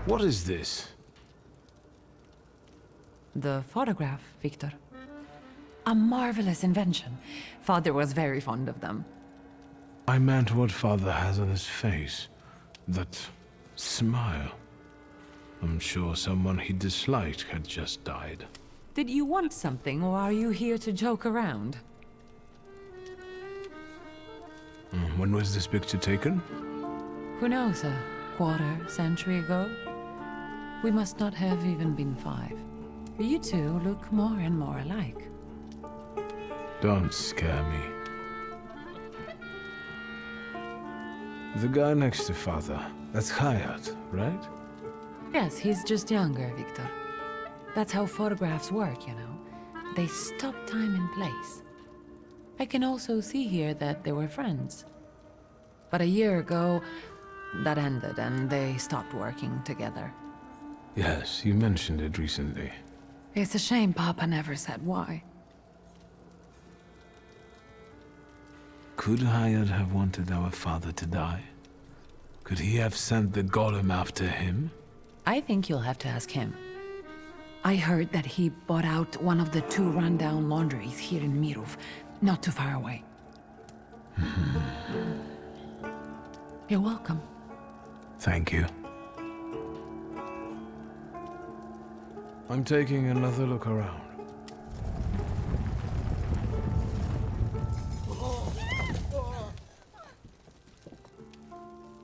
What is this? The photograph, Victor. A marvelous invention. Father was very fond of them. I meant what Father has on his face. That smile. I'm sure someone he disliked had just died. Did you want something, or are you here to joke around? When was this picture taken? Who knows, a quarter century ago? We must not have even been 5. You two look more and more alike. Don't scare me. The guy next to Father, that's Hayat, right? Yes, he's just younger, Victor. That's how photographs work, you know. They stop time and place. I can also see here that they were friends. But a year ago, that ended and they stopped working together. Yes, you mentioned it recently. It's a shame Papa never said why. Could Hayat have wanted our father to die? Could he have sent the golem after him? I think you'll have to ask him. I heard that he bought out one of the 2 rundown laundries here in Mirov, not too far away. You're welcome. Thank you. I'm taking another look around.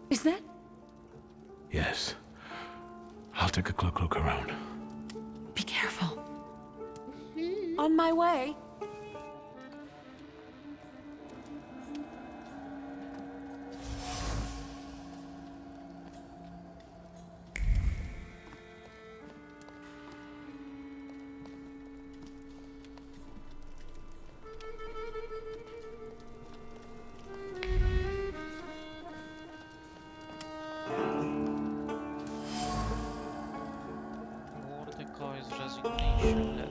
Is that? Yes. I'll take a quick look around. Be careful. On my way. Mordecai's resignation letter.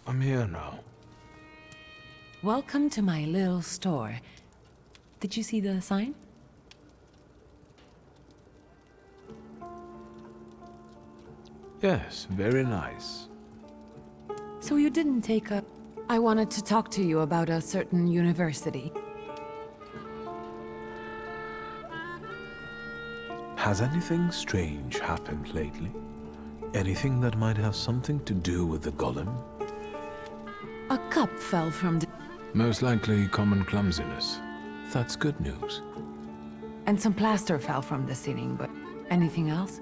I'm here now. Welcome to my little store. Did you see the sign? Yes, very nice. So you didn't take up... I wanted to talk to you about a certain university. Has anything strange happened lately? Anything that might have something to do with the golem? A cup fell from the... Most likely common clumsiness. That's good news. And some plaster fell from the ceiling, but anything else?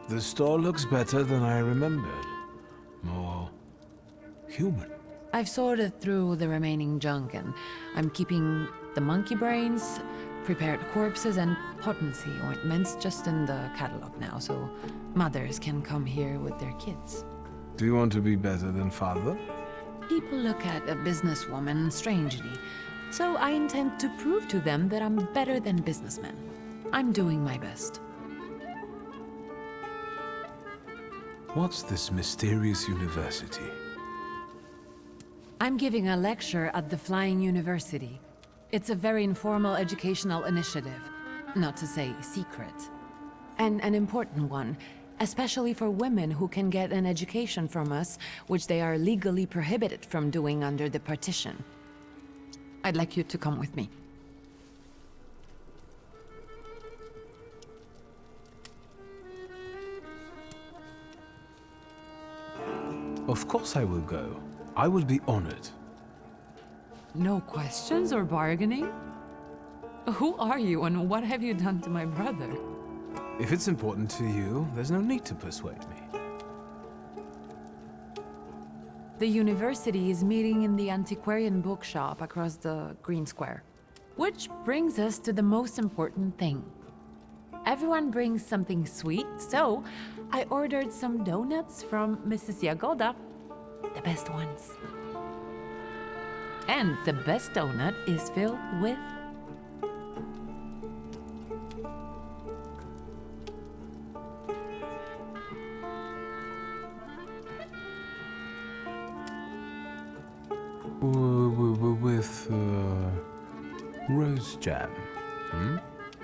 The store looks better than I remembered. More human. I've sorted through the remaining junk, and I'm keeping the monkey brains, prepared corpses, and potency ointments just in the catalog now, so mothers can come here with their kids. Do you want to be better than Father? People look at a businesswoman strangely, so I intend to prove to them that I'm better than businessmen. I'm doing my best. What's this mysterious university? I'm giving a lecture at the Flying University. It's a very informal educational initiative, not to say secret. And an important one, especially for women who can get an education from us, which they are legally prohibited from doing under the partition. I'd like you to come with me. Of course I will go. I will be honored. No questions or bargaining? Who are you and what have you done to my brother? If it's important to you, there's no need to persuade me. The university is meeting in the antiquarian bookshop across the Green Square. Which brings us to the most important thing. Everyone brings something sweet, so I ordered some donuts from Mrs. Yagoda. The best ones. And the best donut is filled with With rose jam.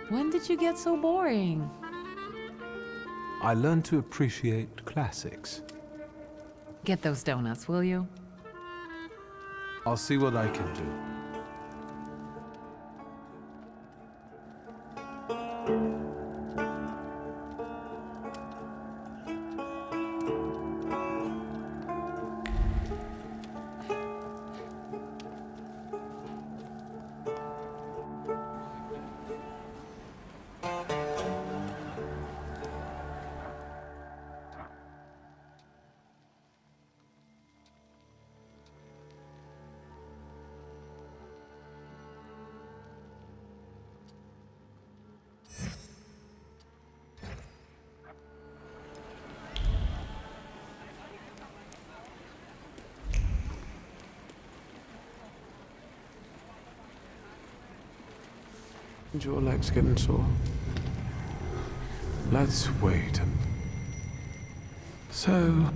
When did you get so boring? I learned to appreciate classics. Get those donuts, will you? I'll see what I can do. Your leg's getting sore. Let's wait and... So...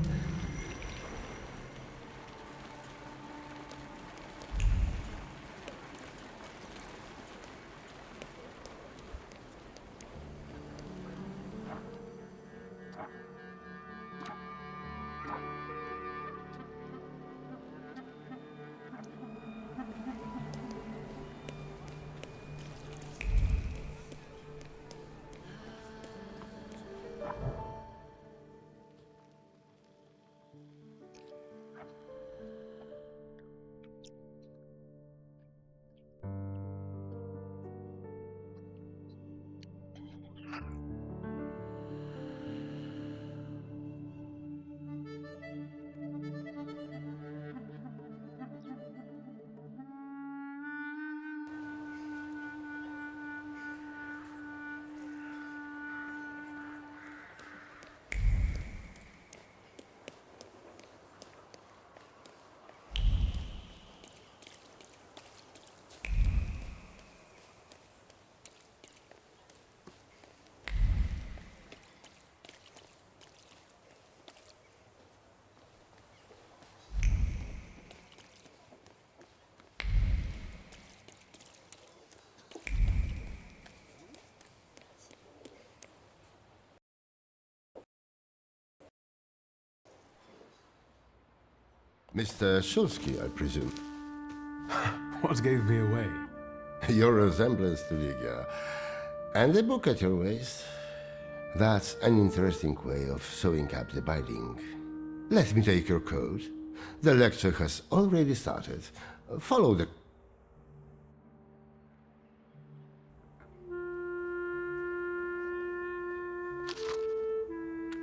Mr. Shulsky, I presume. What gave me away? Your resemblance to Ligia. And the book at your waist. That's an interesting way of sewing up the binding. Let me take your coat. The lecture has already started. Follow the...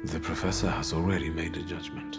The professor has already made a judgment.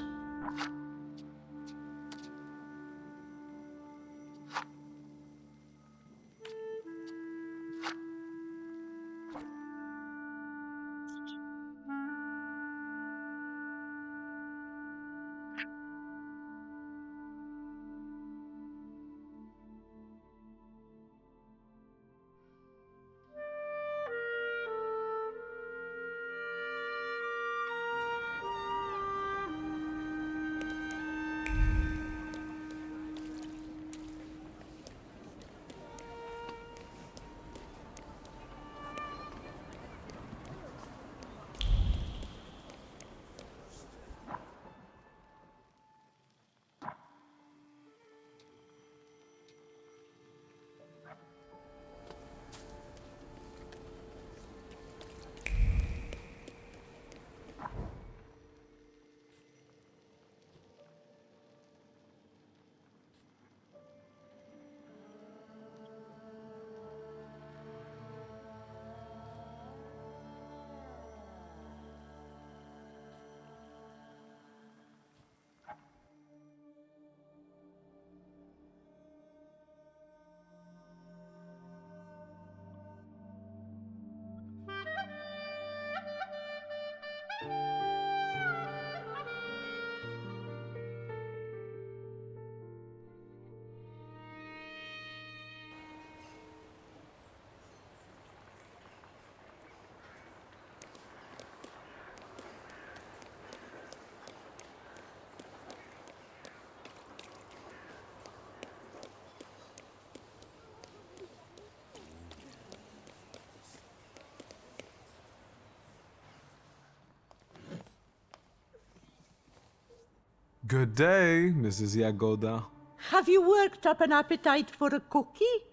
Good day, Mrs. Jagoda. Have you worked up an appetite for a cookie?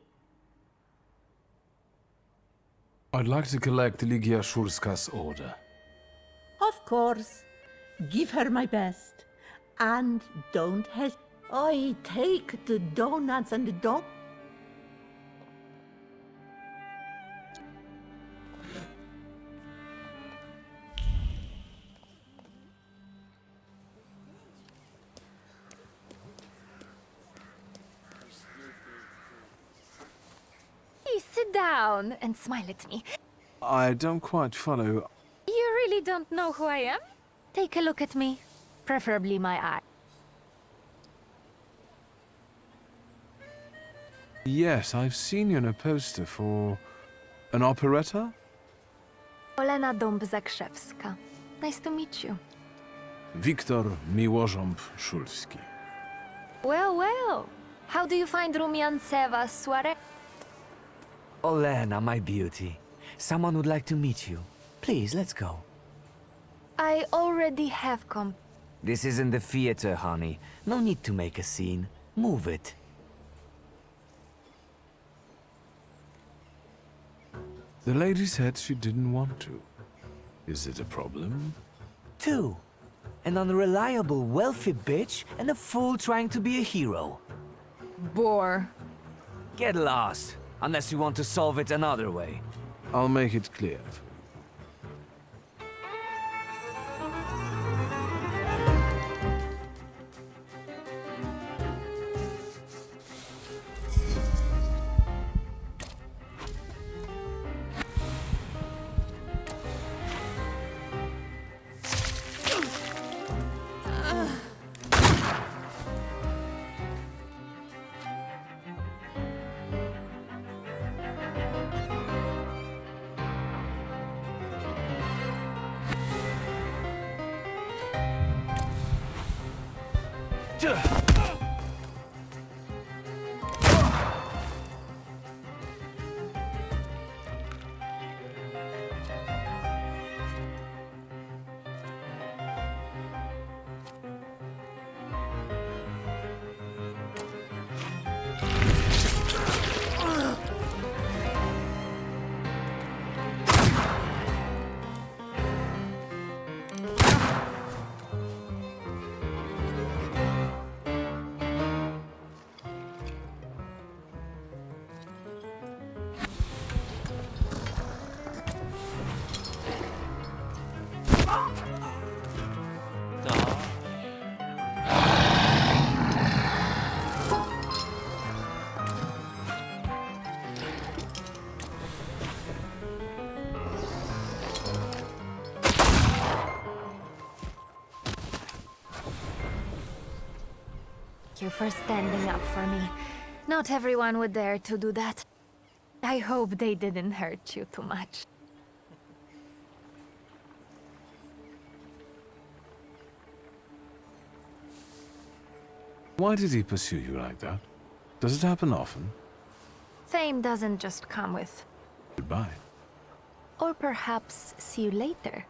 I'd like to collect Ligia Szurska's order. Of course. Give her my best. And don't hesitate. I take the donuts and the Please sit down and smile at me. I don't quite follow. You really don't know who I am? Take a look at me. Preferably my eye. Yes, I've seen you in a poster for an operetta. Olena Dąb-Zakrzewska. Nice to meet you. Wiktor Miłożąb Szulski. Well, well. How do you find Rumianceva's soirée? Olena, my beauty. Someone would like to meet you. Please, let's go. I already have come. This isn't the theater, honey. No need to make a scene. Move it. The lady said she didn't want to. Is it a problem? 2. An unreliable, wealthy bitch and a fool trying to be a hero. Bore. Get lost, unless you want to solve it another way. I'll make it clear. Thank you for standing up for me. Not everyone would dare to do that. I hope they didn't hurt you too much. Why did he pursue you like that? Does it happen often? Fame doesn't just come with... Goodbye. Or perhaps see you later.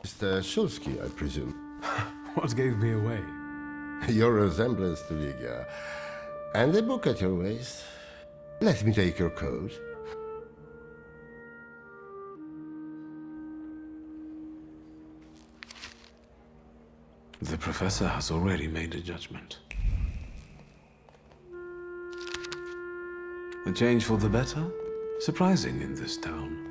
Mr. Szulski, I presume. What gave me away? Your resemblance to Ligia. And the book at your waist. Let me take your coat. The professor has already made a judgment. A change for the better? Surprising in this town.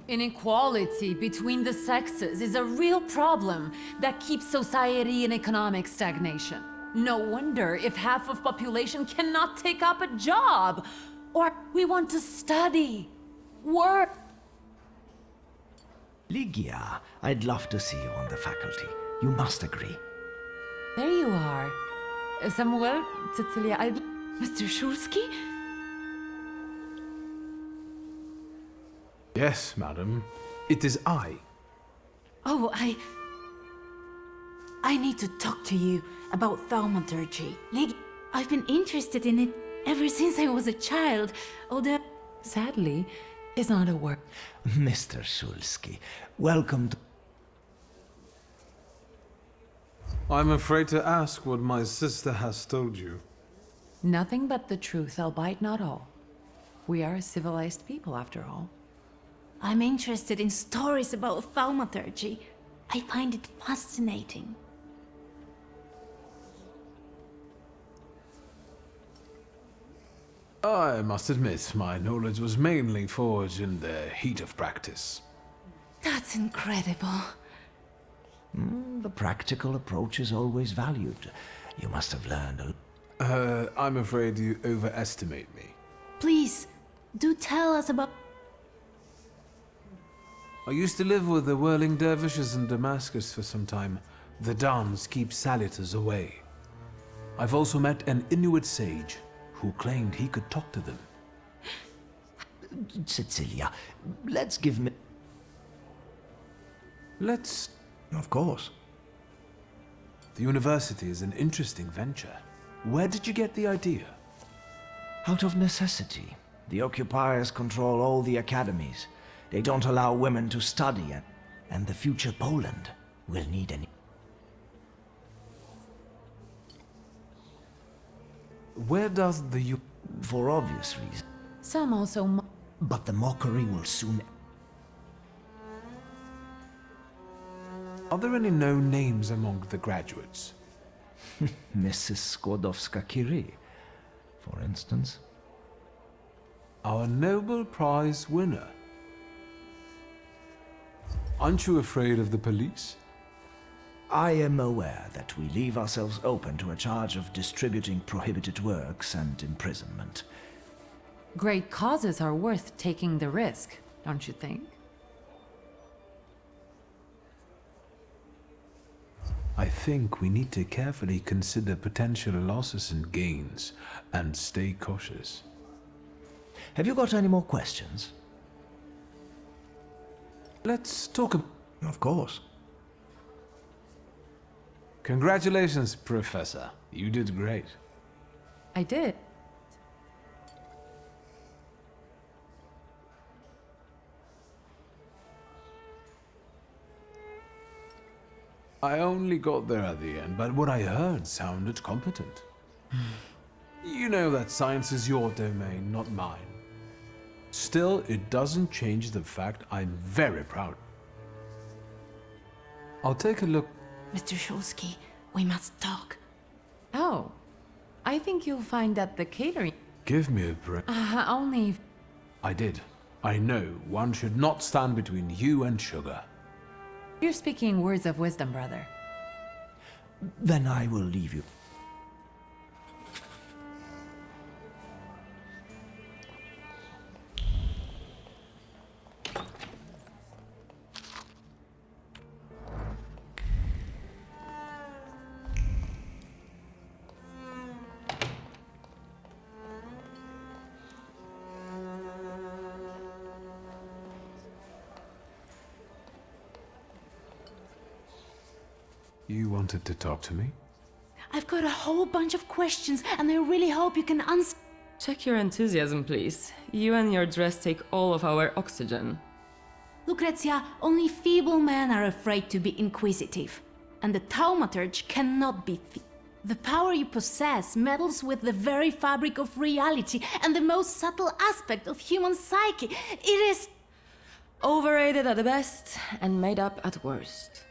Inequality between the sexes is a real problem that keeps society in economic stagnation. No wonder if half of population cannot take up a job, or we want to study, work. Ligia, I'd love to see you on the faculty. You must agree. There you are. Samuel, Cecilia, Mr. Shulsky? Yes, madam. It is I. Oh, I need to talk to you about thaumaturgy. I've been interested in it ever since I was a child, although... Sadly, it's not a work. Mr. Shulsky, welcome to... I'm afraid to ask what my sister has told you. Nothing but the truth, albeit not all. We are a civilized people, after all. I'm interested in stories about thaumaturgy. I find it fascinating. I must admit, my knowledge was mainly forged in the heat of practice. That's incredible. The practical approach is always valued. You must have learned a... I'm afraid you overestimate me. Please, do tell us about... I used to live with the whirling dervishes in Damascus for some time. The dance keeps saluters away. I've also met an Inuit sage who claimed he could talk to them. Cecilia, let's give me... Let's... Of course. The university is an interesting venture. Where did you get the idea? Out of necessity. The occupiers control all the academies. They don't allow women to study, and the future Poland will need any... Where does the For obvious reasons. Some also... But the mockery will soon... Are there any known names among the graduates? Mrs. Skłodowska-Curie, for instance. Our Nobel Prize winner. Aren't you afraid of the police? I am aware that we leave ourselves open to a charge of distributing prohibited works and imprisonment. Great causes are worth taking the risk, don't you think? I think we need to carefully consider potential losses and gains, and stay cautious. Have you got any more questions? Let's talk about... Of course. Congratulations, Professor. You did great. I did. I only got there at the end, but what I heard sounded competent. You know that science is your domain, not mine. Still, it doesn't change the fact I'm very proud. I'll take a look. Mr. Shulsky, we must talk. Oh, I think you'll find that the catering... Give me a break. Only... I did. I know one should not stand between you and sugar. You're speaking words of wisdom, brother. Then I will leave you. You wanted to talk to me? I've got a whole bunch of questions, and I really hope you can answer. Check your enthusiasm, please. You and your dress take all of our oxygen. Lucrezia, only feeble men are afraid to be inquisitive. And the Thaumaturge cannot be the power you possess meddles with the very fabric of reality and the most subtle aspect of human psyche. It is... Overrated at the best and made up at worst.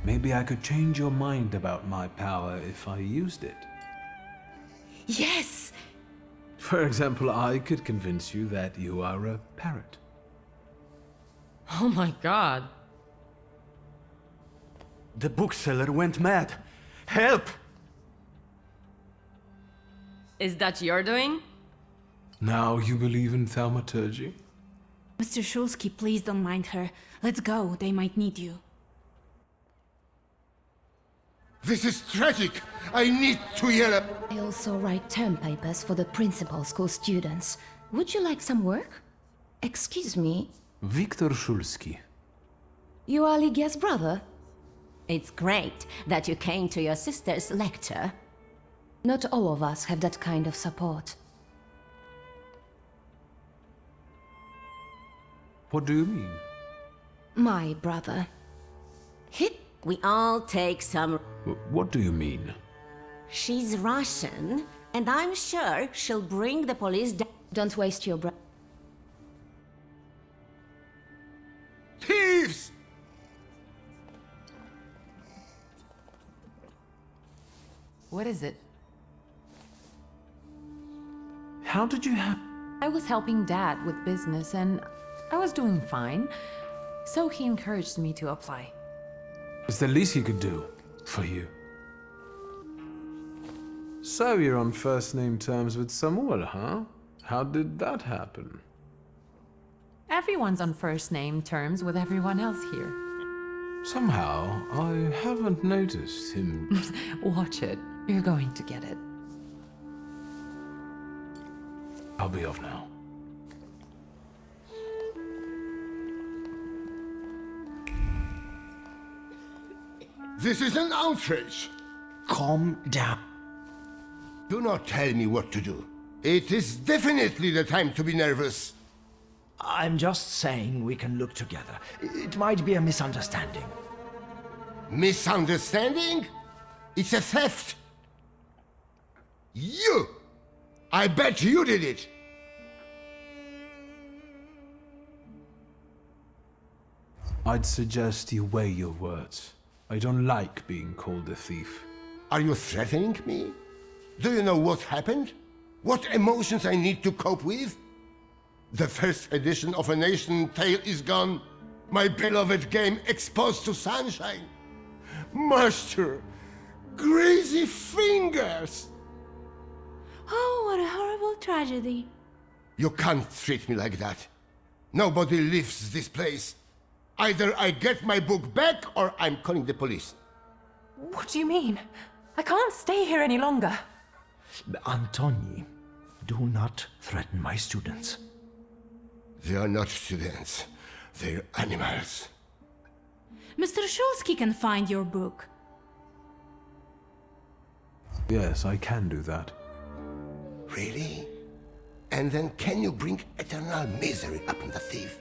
Maybe I could change your mind about my power if I used it. Yes! For example, I could convince you that you are a parrot. Oh my god. The bookseller went mad. Help! Is that your doing? Now you believe in thaumaturgy? Mr. Shulsky, please don't mind her. Let's go, they might need you. This is tragic! I need to yell up! I also write term papers for the principal school students. Would you like some work? Excuse me, Viktor Shulsky. you are Lygia's brother? It's great that you came to your sister's lecture. Not all of us have that kind of support. What do you mean? My brother. We all take some... What do you mean? She's Russian, and I'm sure she'll bring the police down. Don't waste your breath. Thieves! What is it? How did you have... I was helping Dad with business and I was doing fine. So he encouraged me to apply. It's the least he could do for you. So you're on first-name terms with Samuel, huh? How did that happen? Everyone's on first-name terms with everyone else here. Somehow, I haven't noticed him. Watch it. You're going to get it. I'll be off now. This is an outrage! Calm down. Do not tell me what to do. It is definitely the time to be nervous. I'm just saying we can look together. It might be a misunderstanding. Misunderstanding? It's a theft! You! I bet you did it! I'd suggest you weigh your words. I don't like being called a thief. Are you threatening me? Do you know what happened? What emotions I need to cope with? The first edition of A Nation Tale is gone. My beloved game exposed to sunshine. Master, crazy fingers! Oh, what a horrible tragedy. You can't treat me like that. Nobody leaves this place. Either I get my book back or I'm calling the police. What do you mean? I can't stay here any longer. Antoni, do not threaten my students. They are not students. They're animals. Mr. Shulsky can find your book. Yes, I can do that. Really? And then can you bring eternal misery upon the thief?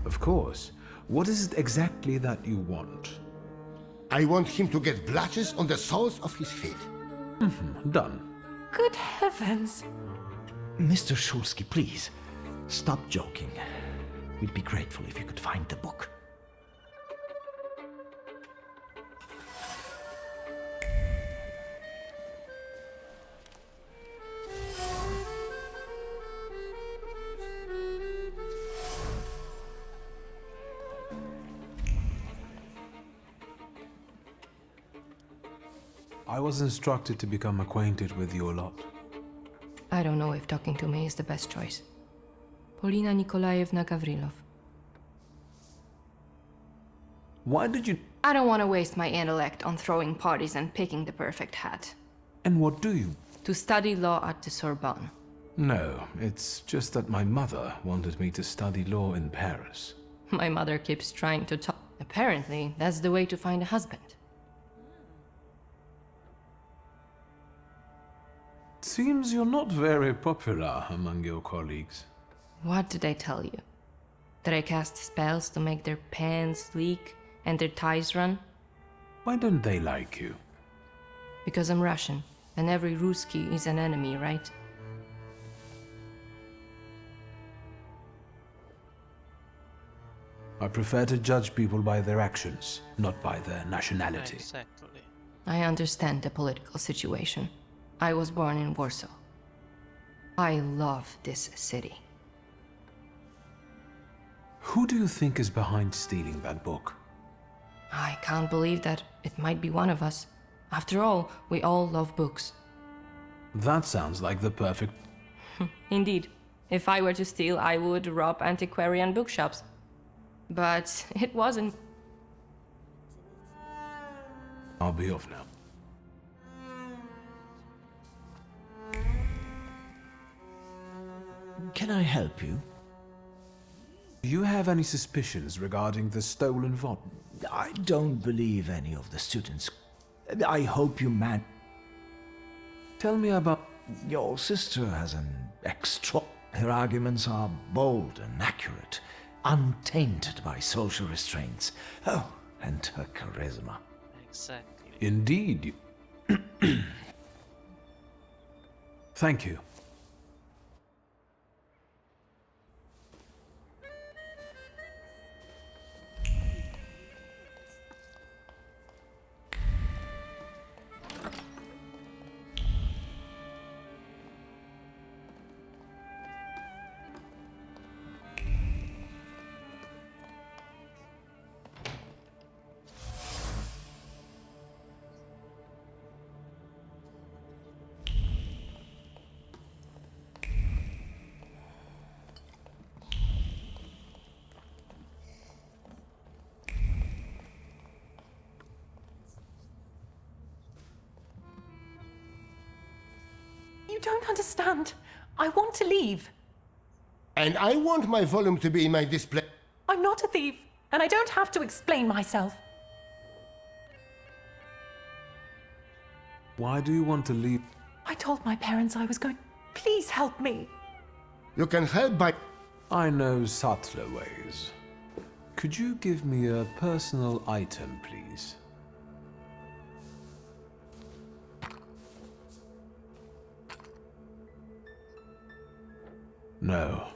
Of course. What is it exactly that you want? I want him to get blotches on the soles of his feet. Done. Good heavens. Mr. Shulsky, please, stop joking. We'd be grateful if you could find the book. I was instructed to become acquainted with your lot. I don't know if talking to me is the best choice. Polina Nikolaevna Gavrilov. Why did you... I don't want to waste my intellect on throwing parties and picking the perfect hat. And what do you... To study law at the Sorbonne. No, it's just that my mother wanted me to study law in Paris. My mother keeps trying to talk. Apparently, that's the way to find a husband. Seems you're not very popular among your colleagues. What did I tell you? That I cast spells to make their pants leak and their ties run? Why don't they like you? Because I'm Russian, and every Ruski is an enemy, right? I prefer to judge people by their actions, not by their nationality. Exactly. I understand the political situation. I was born in Warsaw. I love this city. Who do you think is behind stealing that book? I can't believe that it might be one of us. After all, we all love books. That sounds like the perfect... Indeed. If I were to steal, I would rob antiquarian bookshops. But it wasn't. I'll be off now. Can I help you? Do you have any suspicions regarding the stolen volume? I don't believe any of the students. I hope you man. Tell me about... Your sister has an extra... Her arguments are bold and accurate, untainted by social restraints. Oh, and her charisma. Exactly. Indeed. Thank you. You don't understand. I want to leave. And I want my volume to be in my display. I'm not a thief, and I don't have to explain myself. Why do you want to leave? I told my parents I was going. Please help me. You can help by... I know subtler ways. Could you give me a personal item, please? No.